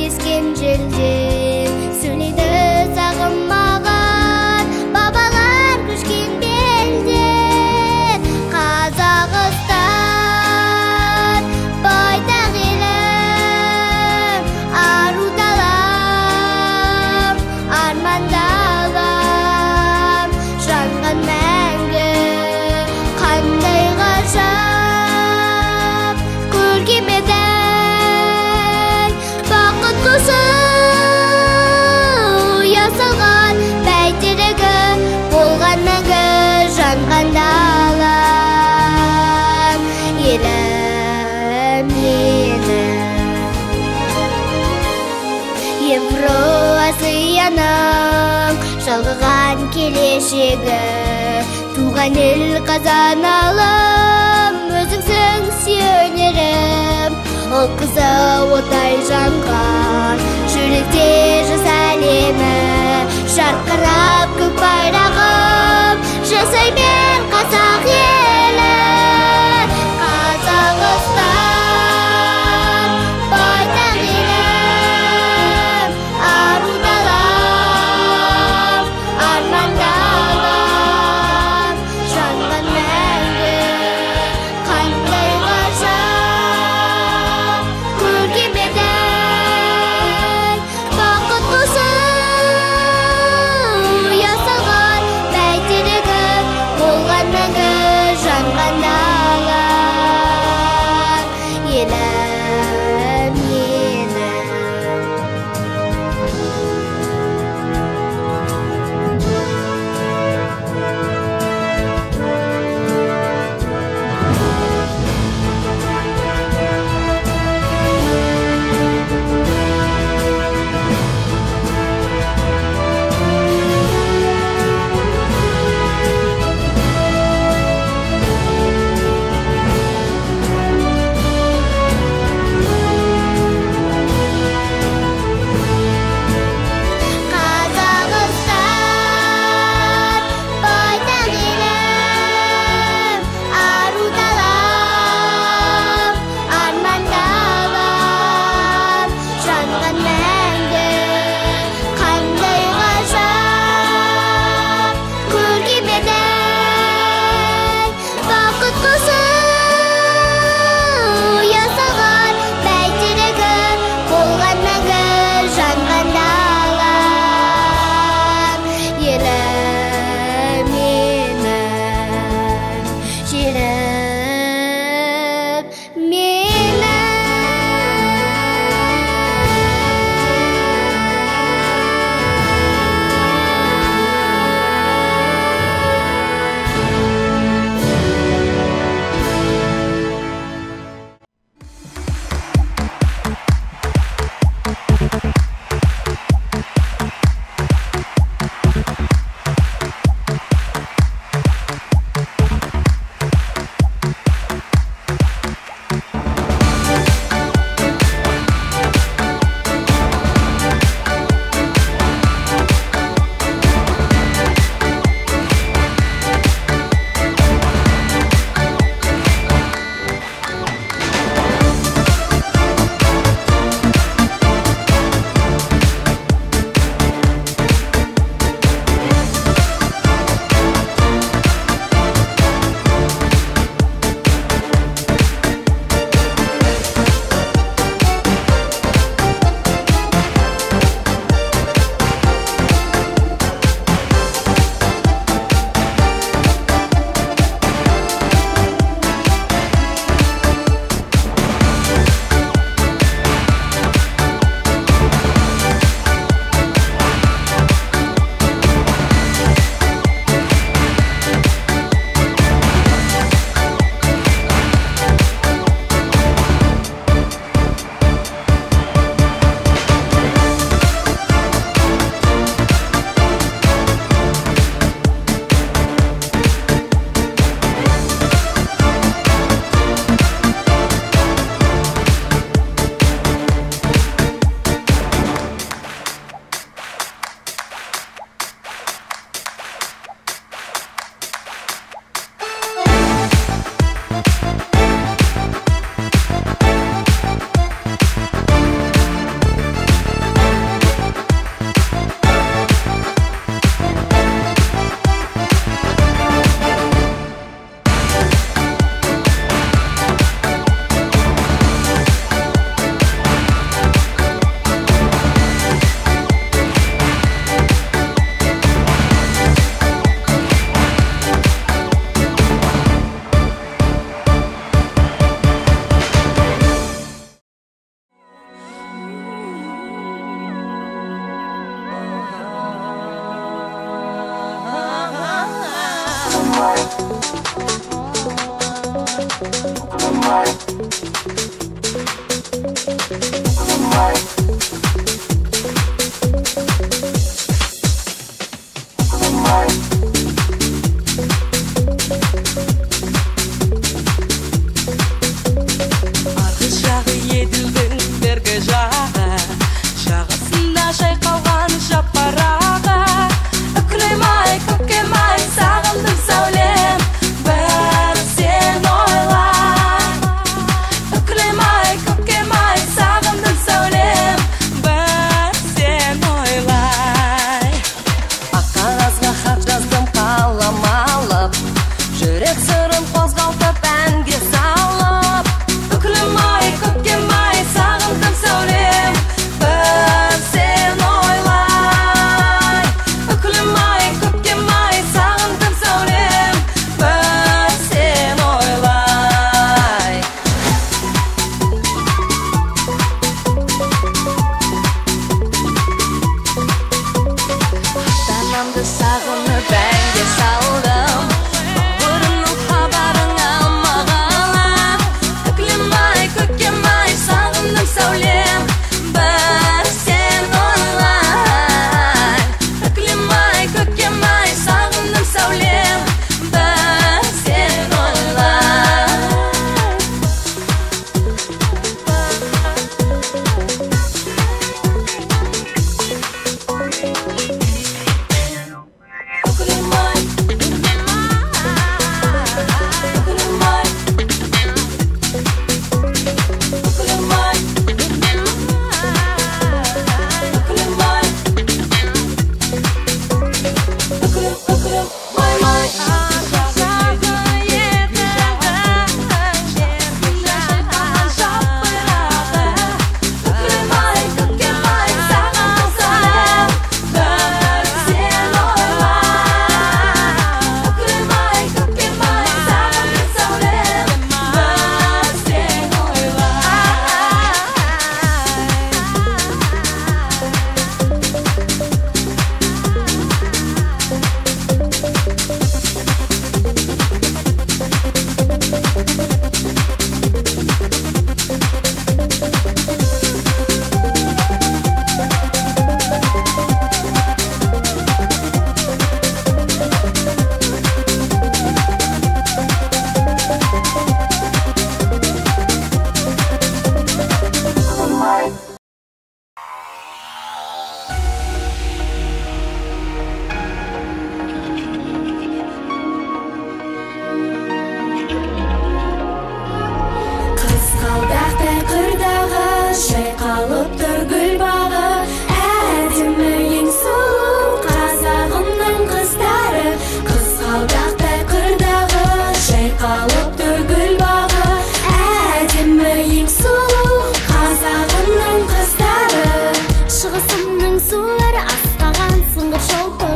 ескен желден сөйлейді сағынмаған бабалар көшкен белден. Қазақстан байтақ елім, ару далам, арман далам, жанған мәңгі қандай ғажап көркем едің бақыт құсы ясалған бәйтерегі болған мәңгі жанған далам елім менің. Евразияның жалғаған келешегі туған ел қазаналым, өзіңсің сүйенерім. Ол қызы отай жанған жүректе жас әлемі, жарқырап көк байрағым жасай бер қазақ елі. Қазақстан байтақ елім, ару далам, арман далам, жанған мәңгі қандай ғажап көркем едің бақыт құсы ясалған бәйтерегі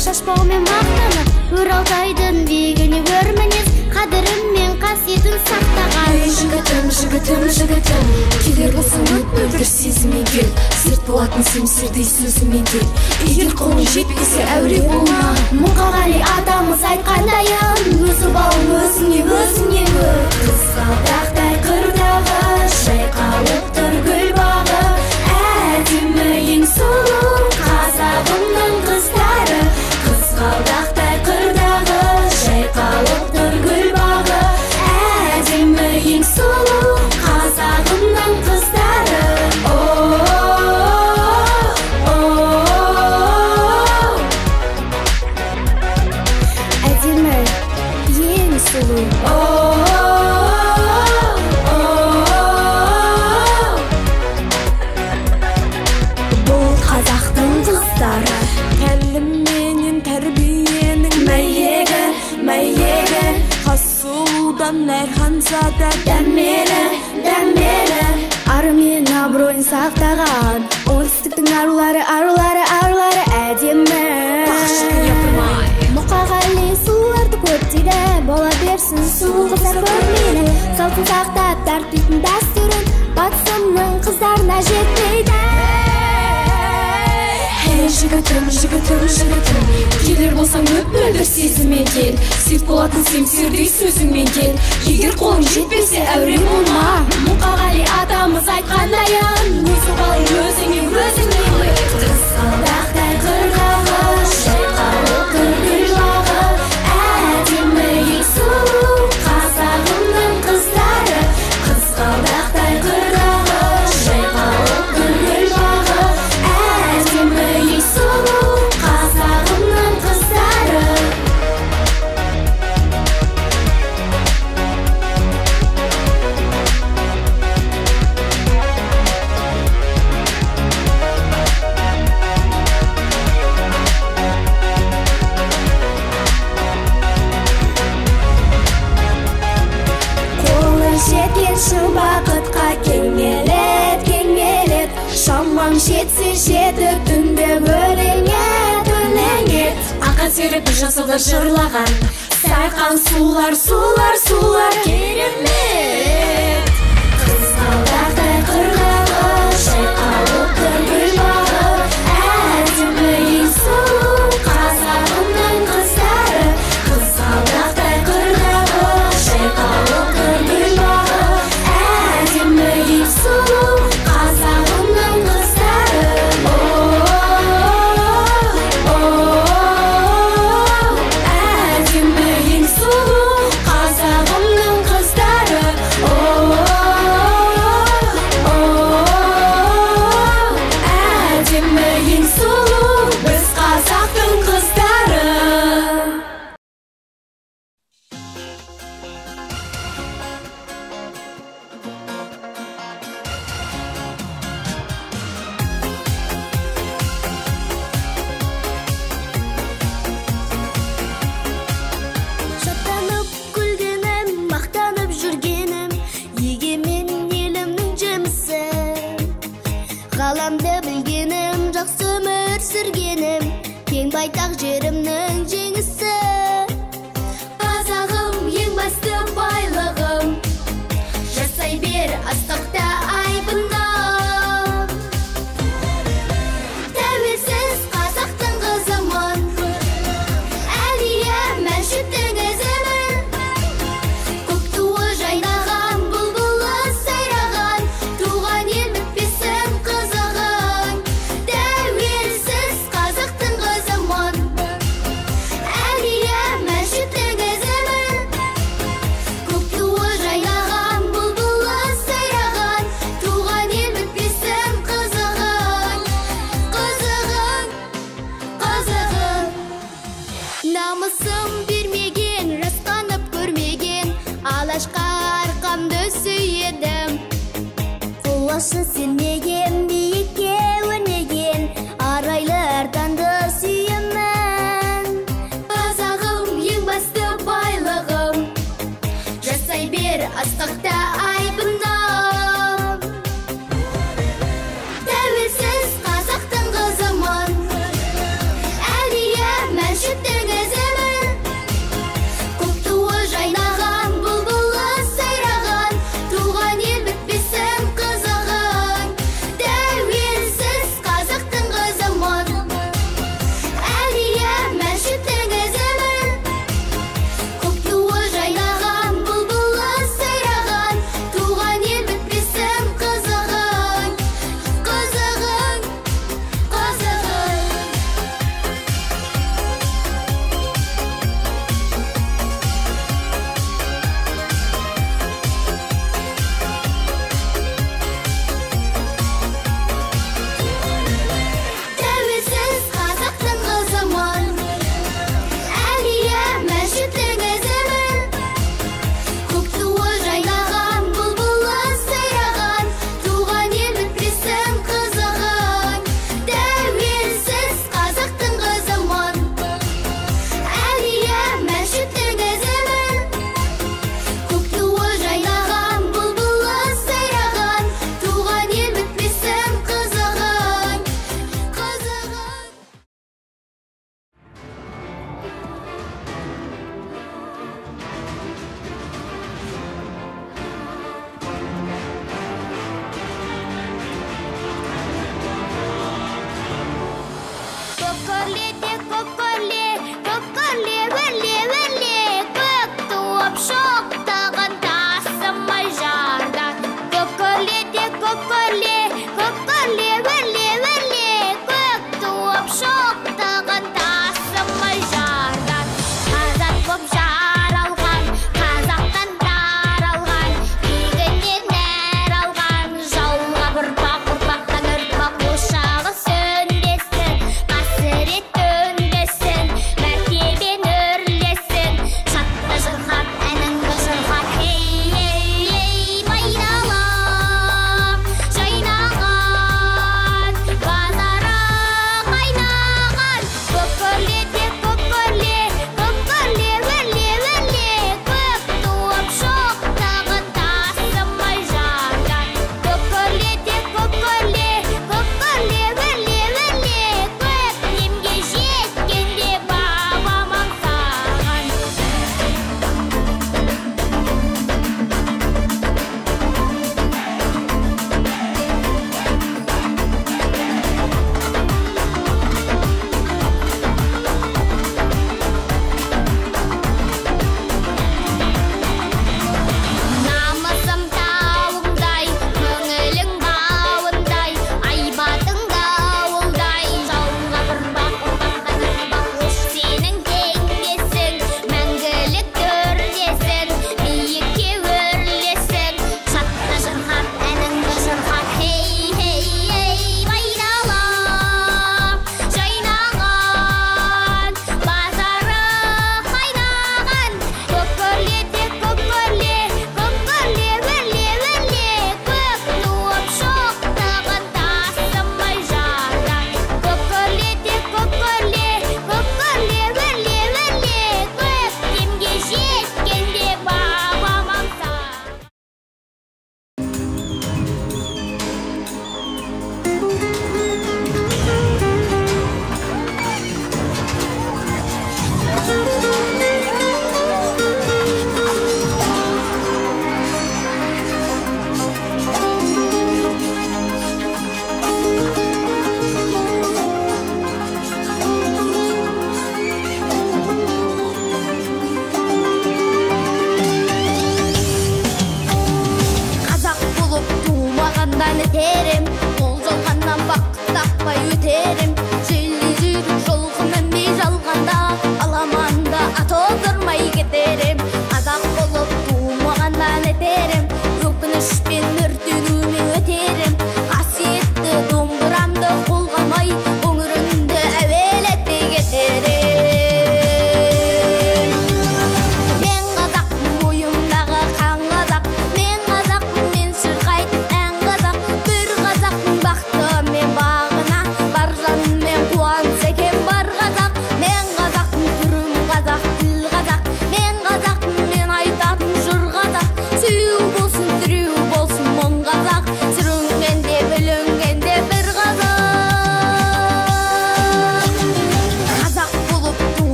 Шашпаумен мақтанып, Уралтайдың биігіне өрмінез, қадірім мен қасиетін сақтаған. Жігітім, келер болсаң өтмөлдір сезіммен кел, сырт болатын семсірдей сөзімен кел. Егер қолың жетпесе әуре болма, Мұқағали атамыз айтқандайын, өзі бауым өзіңе көр. Қызғалдақтай қырдағы, жайқалып тұр гүл бағы, әдемі ең сұлу қазағымның қыздары. Қызғалдақтай қырдағы, жайқалып тұр гүл бағы, әдемі ең сұлу қазағымның қыздары. Әдемі ең сұлу. Бұл қазақтың қыздары, тәлімменен тәрбиенің мәйегі, Хасулудан Нәрханзада дәмелі. Ары мен абыройын сақтаған, оңтүстіктің арулары әдемі. Мұқағали сұлуларды көп дейді, бола берсін сұлу қыздар көрмейлі. Салтын сақтап тәртіптің дәстүрін батысымның қыздарына жетпейді. жігітім келер болсаң мөлдір сезіммен кел, серт болатын семсердей сөзіңмен кел. Егер қолың жетпесе әуре болма, Мұқағали атамыз айтқандайын, өзің қалай өзіңе қызғалдақтай қырдағы, жайқалып гүл бағы, әдемі ең сұлу қазағымның қыздары. Қызғалдақтай қырдағы, жайқалып гүл бағы, әдемі ең сұлу қазағымның қыздары. Жеткен бақытқа кеңелет, шамаң жетсе жетіп түнде өлеңет. Ақан серіпті жасылдар жырлаған, сайқан сулар керемет. Қызғалдақтай қырдағы, жайқалып гүл бағы, әдемі ең сұлу қазағымның қыздары. Қызғалдақтай қырдағы, жайқалып гүл бағы, әдемі ең сұлу қазағымның қыздары. Әдемі ең сұлу қазағымның қыздары. Әдемі ең сұлу біз қазақтың қыздары. Шаттанып күлгенім, мақтанып жүргенім, егемен елімнің жемісі. Ғаламды білгенім, жақсы өмір сүргенім, кең байтақ жерімнің жеңісі. Қазағым ең басты байлығым, жасай бер астықта айбынам. Тәуелсіз қазақтың қызымын, әлия мәншүктің ізімін. Көк туы жайнаған, бұлбұлы сайраған, туған ел бітпесін қызығын. Тәуелсіз қазақтың қызымын,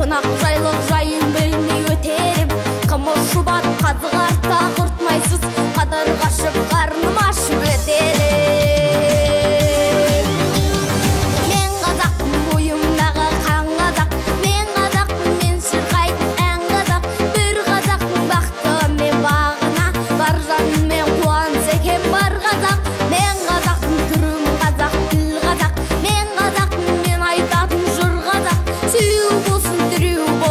Қонақ жайлық жайын білмей өтерім. Қымыз шұбат қазы қарта құртмайсыз, қадыр қашып қарным ашып өтерім. Мен қазақпын, бойымдағы қан қазақ. Мен қазақпын, мен шырқайтын ән қазақ. Бір қазақтың бақыты мен бағына, бар жанымен қуанса екен бар қазақ. Мен қазақтың түрім қазақ, тіл қазақ. Мен қазақпын, мен айтатын жыр қазақ. Сүйеу болсын, тіреу болсын.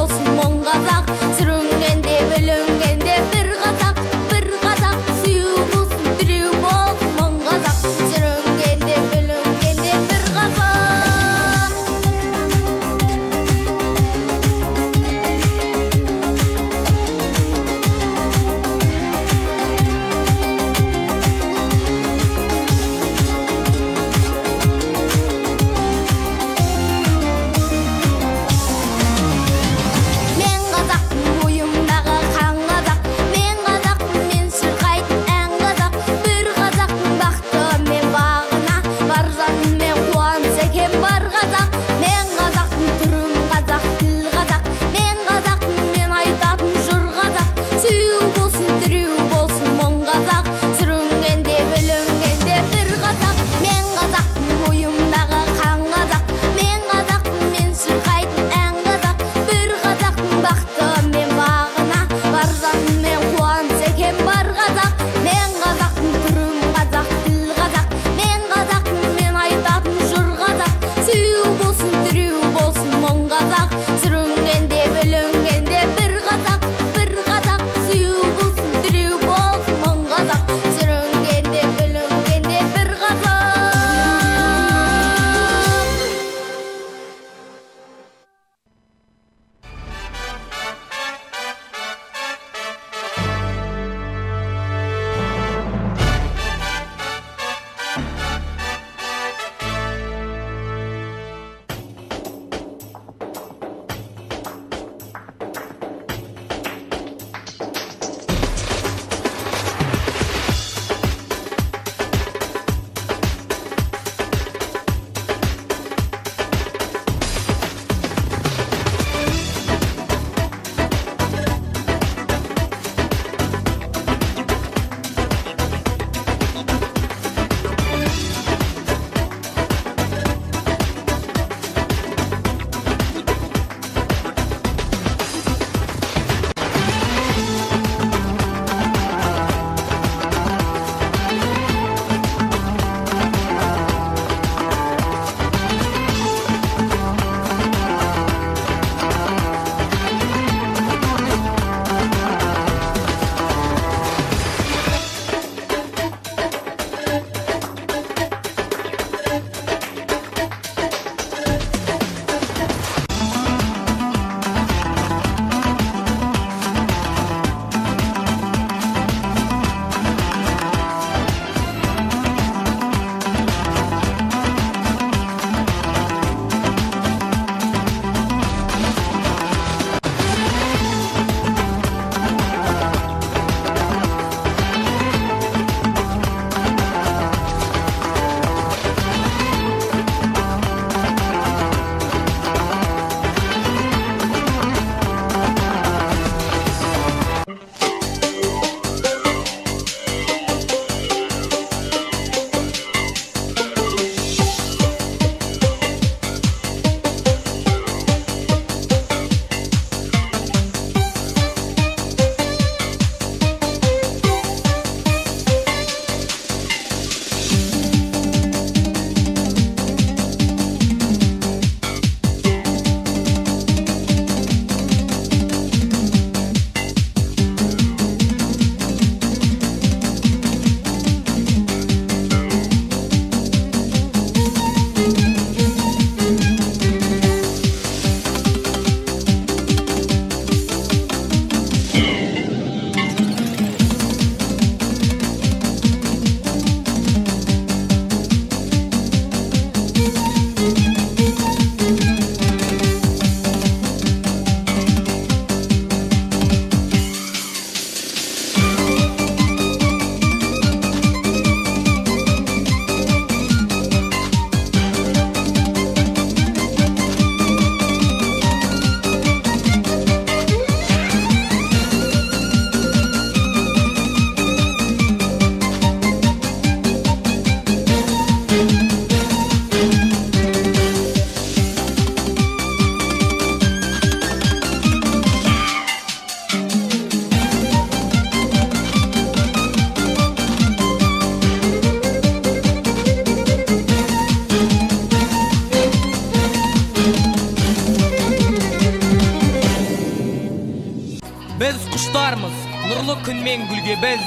құштармыз, нұрлы күнмен гүлге біз.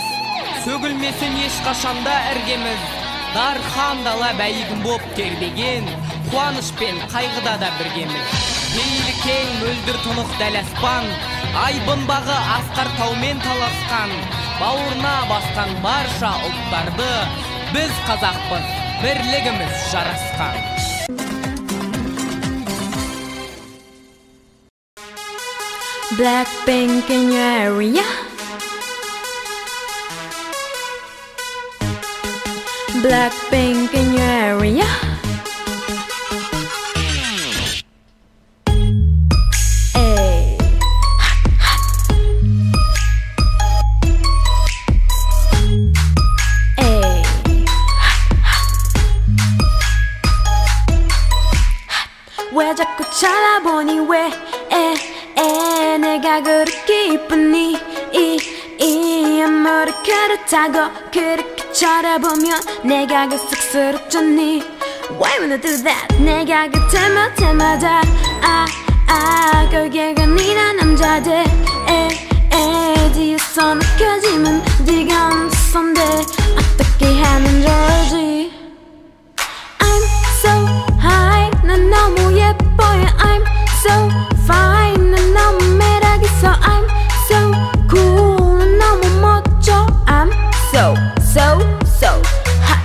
Сөгілмесін ешқашанда іргеміз. Дархан дала бәйгін боп тербеген, қуаныш пен қайғыда да біргеміз. Пейілі кең мөлдір тұнық дәл аспан, айбын бағы асқар таумен таласқан. Бауырына басқан барша ұлттарды, біз қазақпыз, бірлігіміз жарасқан. Blackpink in your area. Blackpink in your area. Ay. Ay. 왜 자꾸 찾아보니 왜 내가 그렇게 이쁘니 이 아무리 그렇다고 그렇게 쳐다보면 내가 그 쑥스럽잖니. Why wanna do that? 내가 그 때마다 그게 아니라 남자들 뒤에서 느껴지면 네가 없었는데 어떻게 하면 좋을지. I'm so high 난 너무 예뻐요. I'm so fine 난 너무 매력있어. I'm so cool 난 너무 멋져. I'm so hot.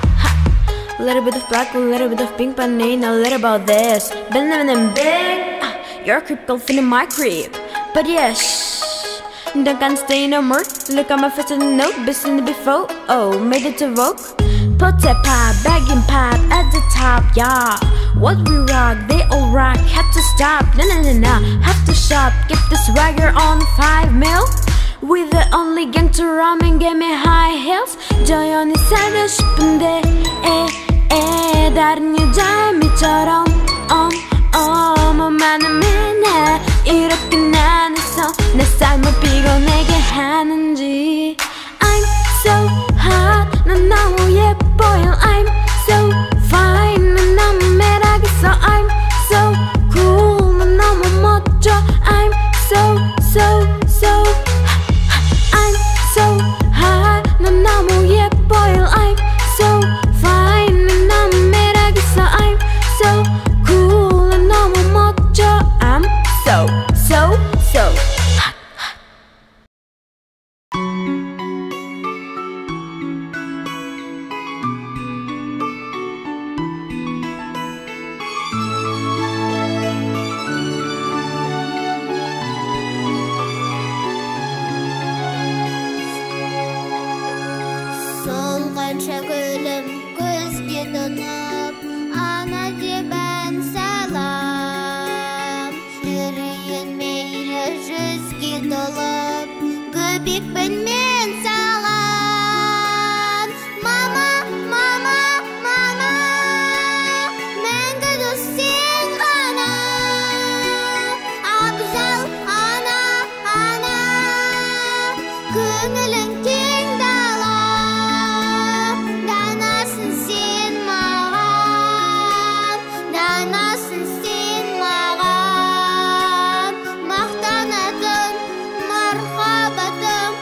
A little bit of black, a little bit of pink, but ain't a little about this. Been living in big. You're a creep, go fit in my crib. But yeah, shh, don't gonna stay no more. Look at my face and note, been seen it before. Oh, made it to Vogue. Put that pop, bagging pop at the top, yeah. What we rock, they all rock. Have to stop, nah. Have to shop, get the swagger on 5 mil. With the only gang to rum and get me high heels. 조용히 살고 싶은데 다른 여자의 미처럼 많은 맨날 이렇게 나눠서 내 삶을 피곤하게 하는지. I'm so hot 난 너무 예뻐요. I'm so fine 난 너무 매력있어. I'm so cool 난 너무 멋져. I'm so I'm so hot 난 너무 예뻐요. I'm so fine 난 너무 매력있어. I'm so cool 난 너무 멋져. I'm so hot. Солғанша гүлім көзге тұнып, ана деп салам. Жүрейін мейлі жүзге толып, көбекпін мен салам. Мама, мәңгі дос сен ғана. Абзал ана, көңілің кең дала. Данасың сен маған, мақтанатын мархабатым,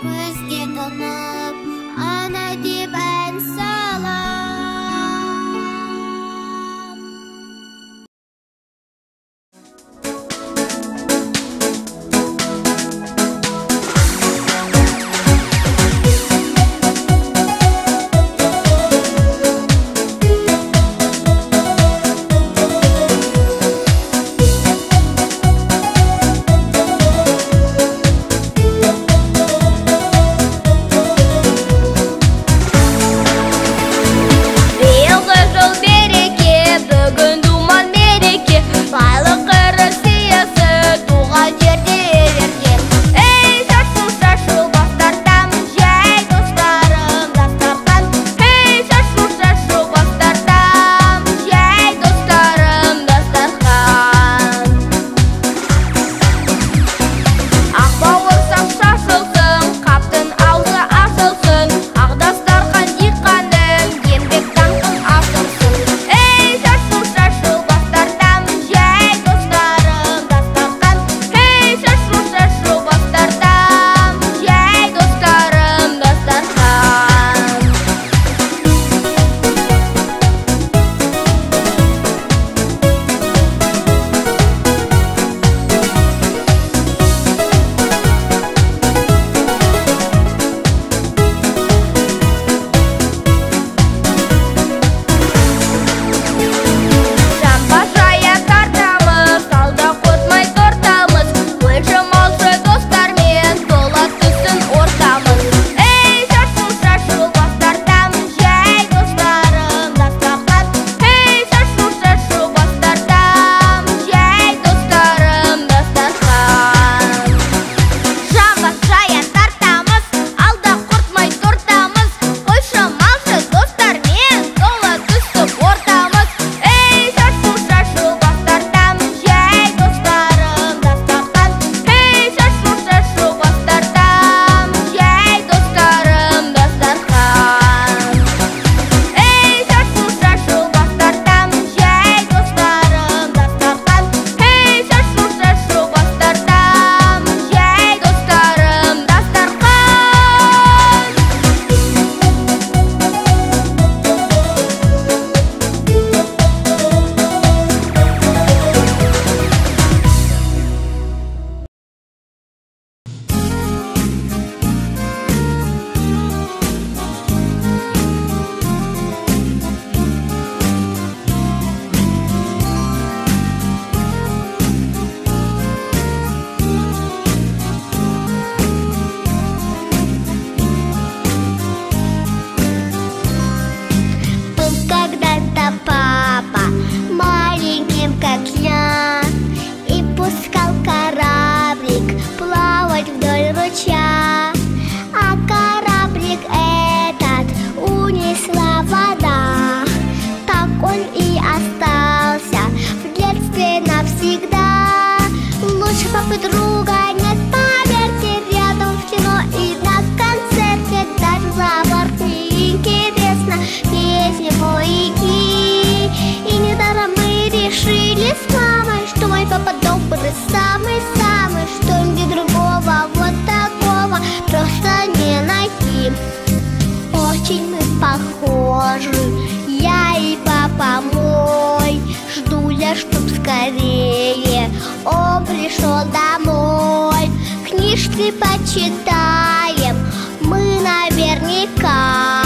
көзге тұнып, ана деп ән салам. Почитаем мы наверняка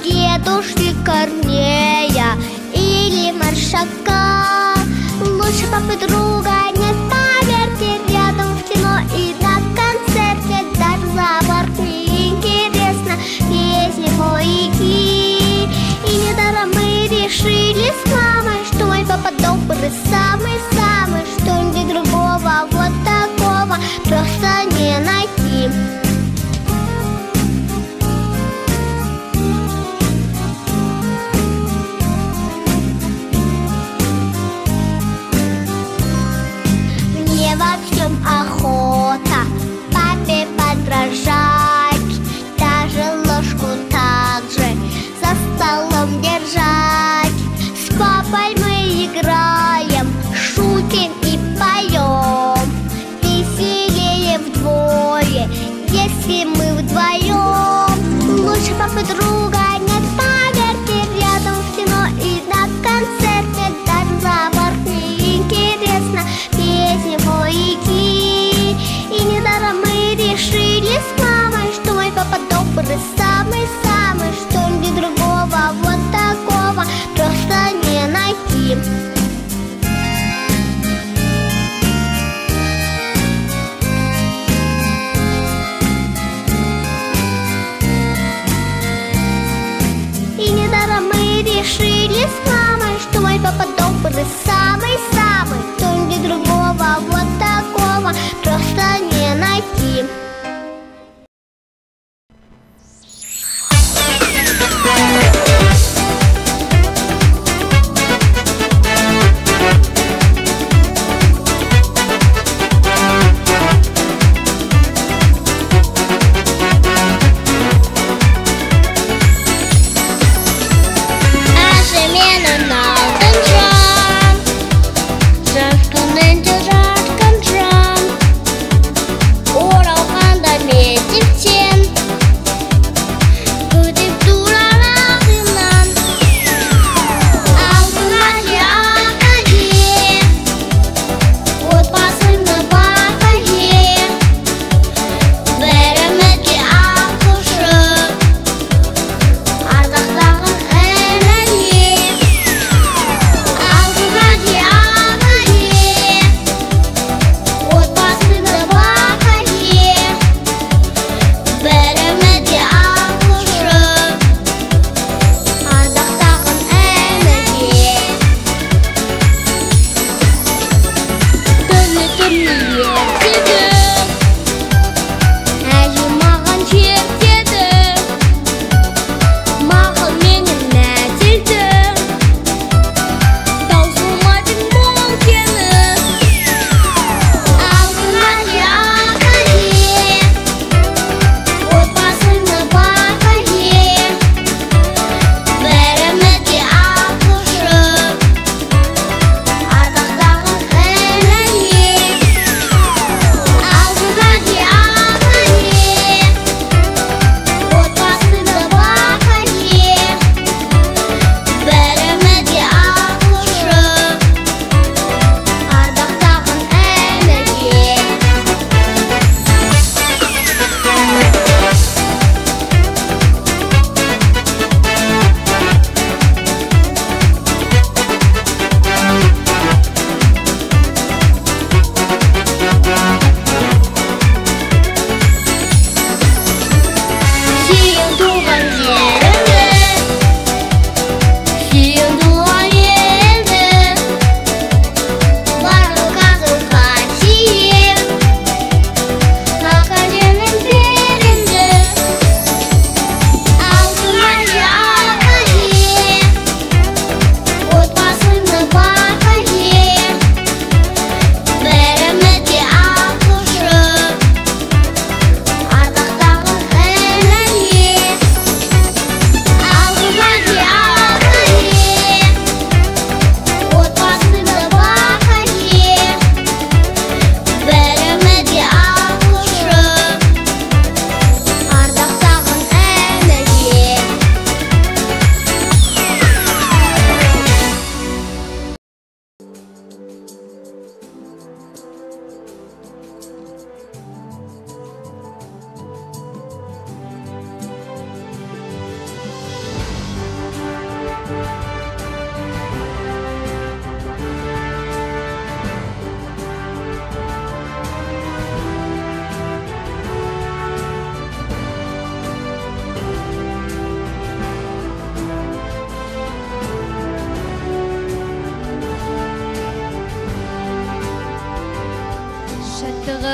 дедушки Корнея или Маршака. Лучше папы друга нет, поверьте, рядом в кино и на концерте. Даже за борт неинтересно, если маяки. И недаром мы решили с мамой, что мой папа добрый, самый-самый, что нигде другого вот такого просто не найти. Мне во всем охота папе подражать, даже ложку так же за столом держать. С папой мы играем, шутим.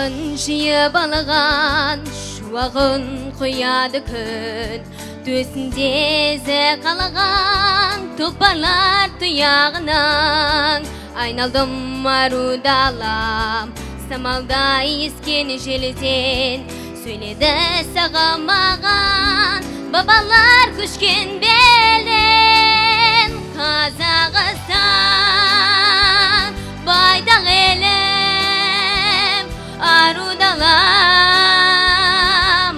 Атын жиып алған шуағын құяды күн, төсінде ізі қалаған тұлпарлар тұяғынан. Айналдым ару далам, самалда ескен желден, сөйледі саған маған бабалар көшкен белден. Қазақстан байдақ елім, ару далам,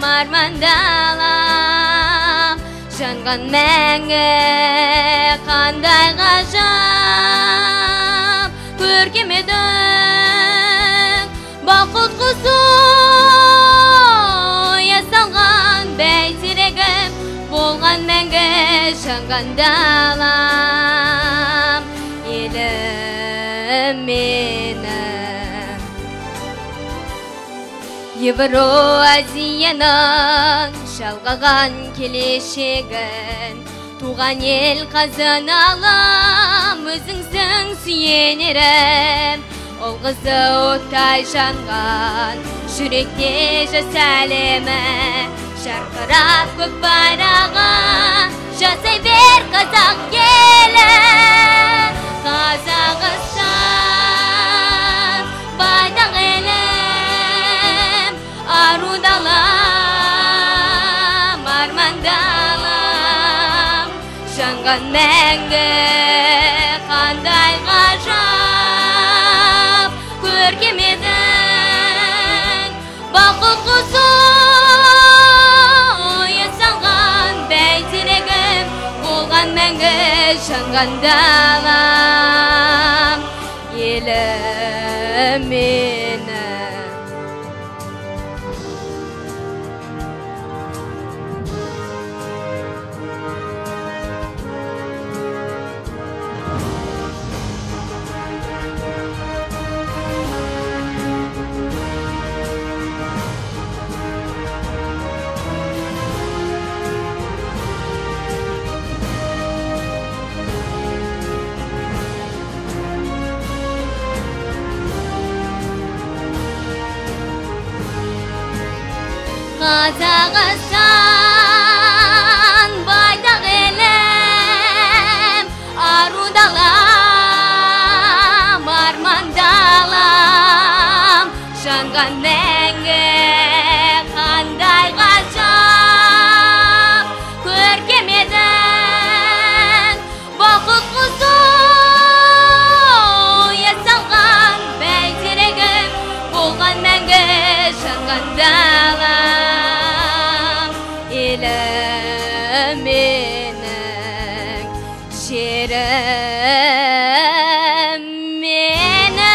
арман далам, жанған мәңгі қандай ғажап, көркем едің бақыт құсы ясалған бәйтерегім, болған мәңгі жанған далам, елім менің. Евразияның жалғаған келешегін, туған ел қазыналым, өзіңсің сүйенерім. Ол қызы оттай жанған жүректе жас әлемі, жарқырап көк байрағы жасай бер қазақ елі. Қазақстан байдақ елім, ару далам, арман далам, жанған мәңгі қандай ғажап, көркем едің бақыт құсы ясалған бәйтерегім, болған мәңгі жанған далам, елім менің. Қазақстан байдақ елім, ару далам, арман далам, жанған мәңгі қандай ғажап, көркем едің бақыт құсы ясалған бәйтерегім, болған мәңгі жанған далам, елім менің, жерім менің.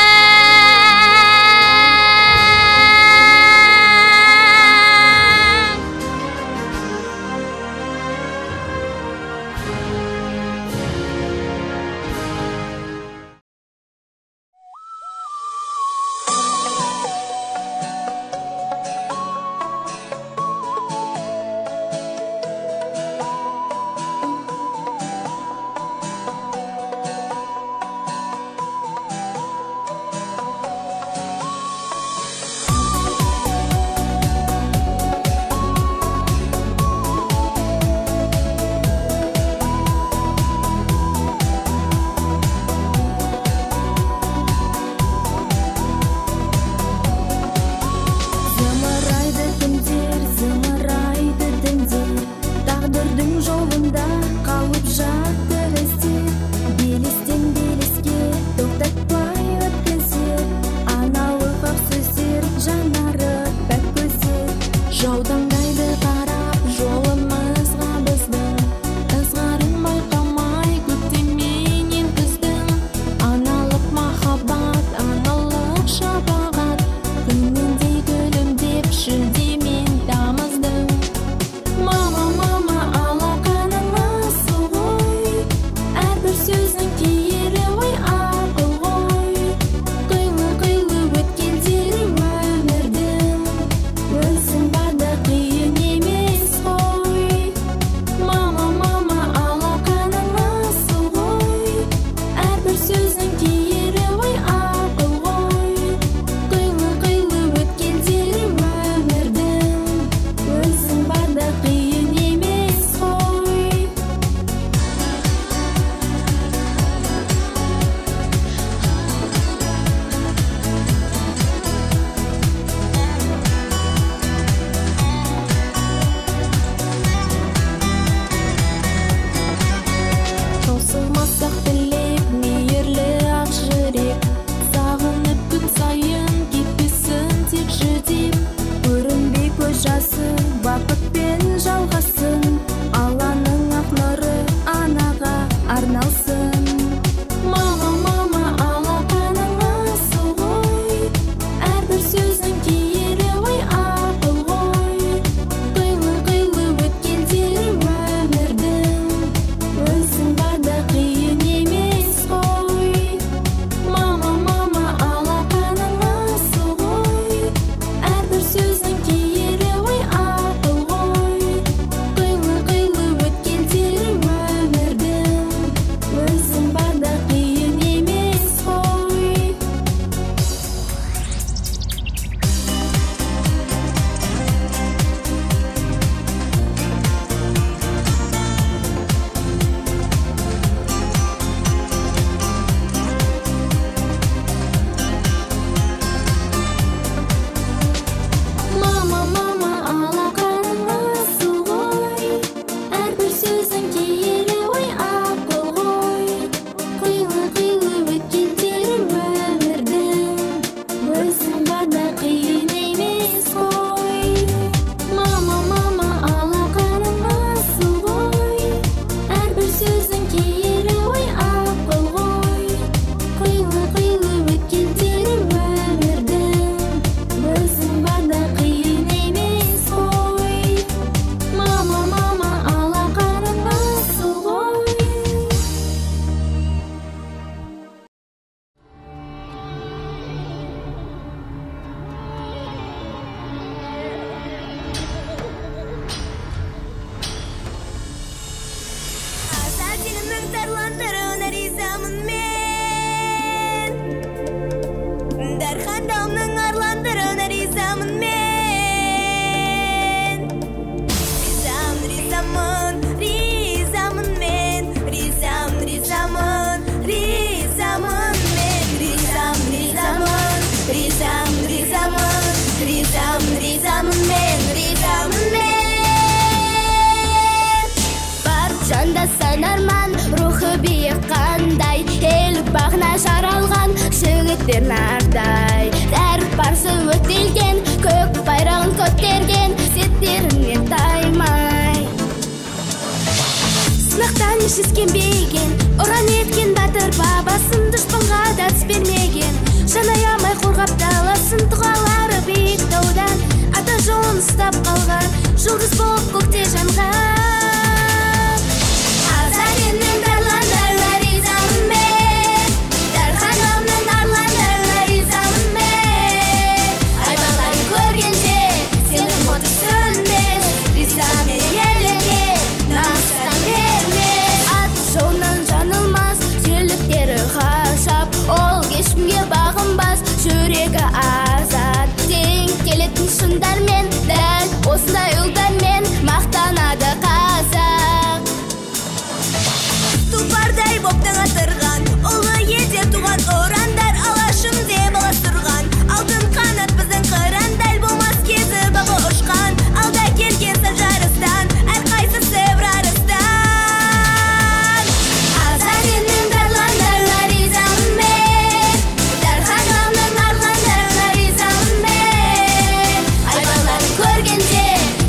арландырына ризамын мен. Дархандауның арландырына ризамын мен. Ризамын, ризамын мен. Ризамын мен. Ризамын мен. Бар жанда санарман, рухы биік қандай, ел бағына жаралған жігіттер нардай. Дәріп барсы өтелген, көк байрағын көтерген, сеттерінен таймай. Сынақтан еш сескенбеген, ұран еткен батыр бабасын, дұшпанға да тіс бермеген. Жан аямай қорғап даласын, тұғалары биік таудан, ата жолын ұстап қалған, жұлдыз болып көкте жанған. Қазақ елінің тарландарына ризамын мен. Дарханымның арландарына ризамын мен. Айбаларын көргенде сенің оты сөнбес. Ризамын еліңе намыстан бермес. Ат жолынан жаңылмас, жерліктері ғажап, ол ешкімге бағынбас, жүрегі азат. Тең келетін шындармен, дәл осындай ұлдармен мақтанады қазақ. Тұлпардай боптың атырған, ұлы елде туған ұрандар, алашым деп аластырған. Алтын қанат біздің қырандай, болмас кезі бағы ұшқан. Алда келген сап жарыстан, әрқайсысы бір арыстан. Қазақ елінің тарландарына ризамын мен. Дарханымның арландарына ризамын мен. Айбаларын көргенде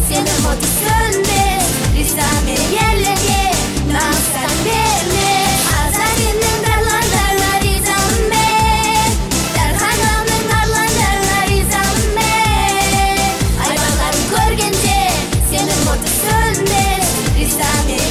сенің оты сөнбес. Ризамын еліңе намыстан бермес. Қазақ елінің тарландарына ризамын мен. Дарханымның арландарына ризамын мен. Айбаларын көргенде сенің оты сөнбес. Ризамын